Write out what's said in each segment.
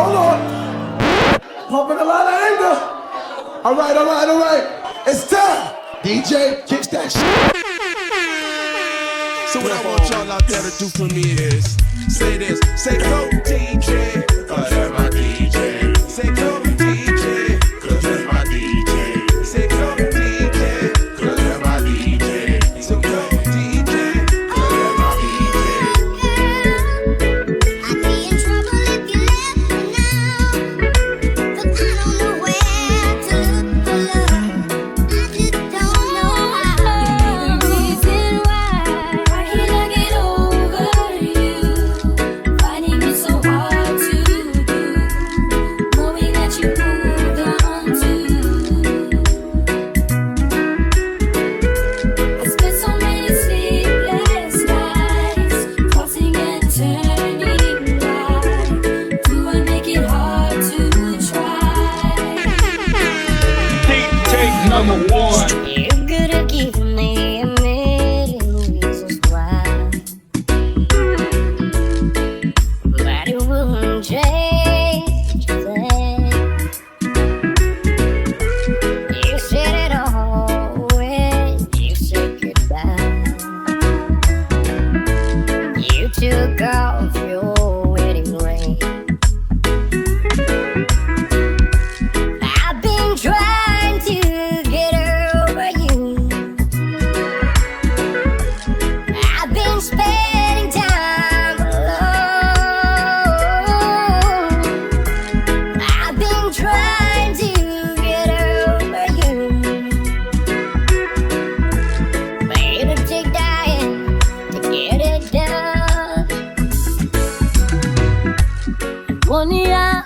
hold on. Pumping a lot of anger. All right. It's time. DJ, kick that shit. So what I want y'all out there to do for me is say this, say go DJ, cause that's my DJ. Say go DJ, cause that's my DJ. Say go DJ, cause that's my DJ. So go DJ, cause that's my DJ. I'd be in trouble if you left me now, 'cause I don't know where to look for love. I just don't know how. Reason why I cannot get over you, finding it so hard to do, knowing that you moved on too. I spent so many sleepless nights, tossing and turning. Why do I make it hard to try? DJ number one. You could have given me a million reasons why, but it wouldn't change a thing. You said it all when you said goodbye. You took off your wedding ring. I've been trying to get over you. I've been spending time alone. I've been trying to get over you. But it'll take dying to get it done. One year,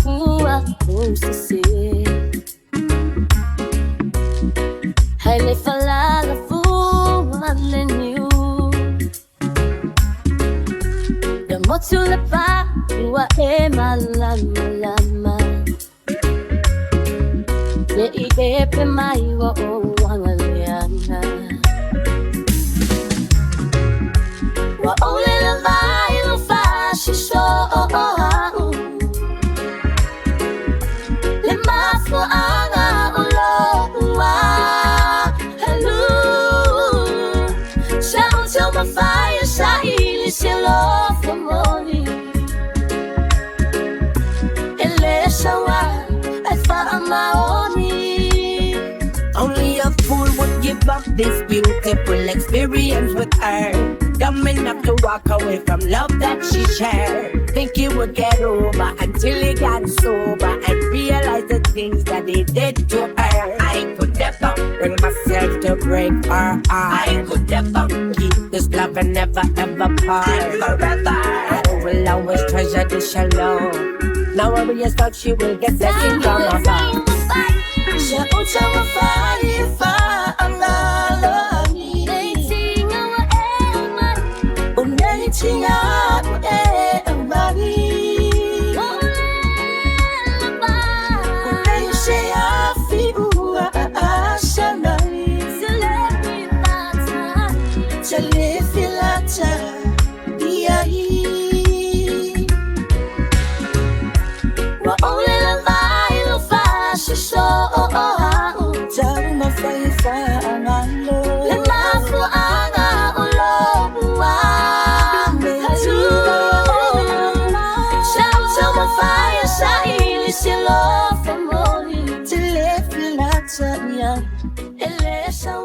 who I supposed to see? Highly falala in you. The motula pa wa malama. The ipe mai wa o wangaliana. Wa ole la vai lo fa shi so. Le mafu anga ulo. Shout my fire, shine, shallow for morning. I found my own. Only a fool would give up this beautiful experience with her. Dumb enough to walk away from love that she shared. Think he would get over until he got sober and realized the things that he did to her. I could never bring myself to break her heart. I could never keep this love and never ever part. Forever I will always treasure this alone. Now I realize she will get second from her heart. Love for morning to live like Elesa.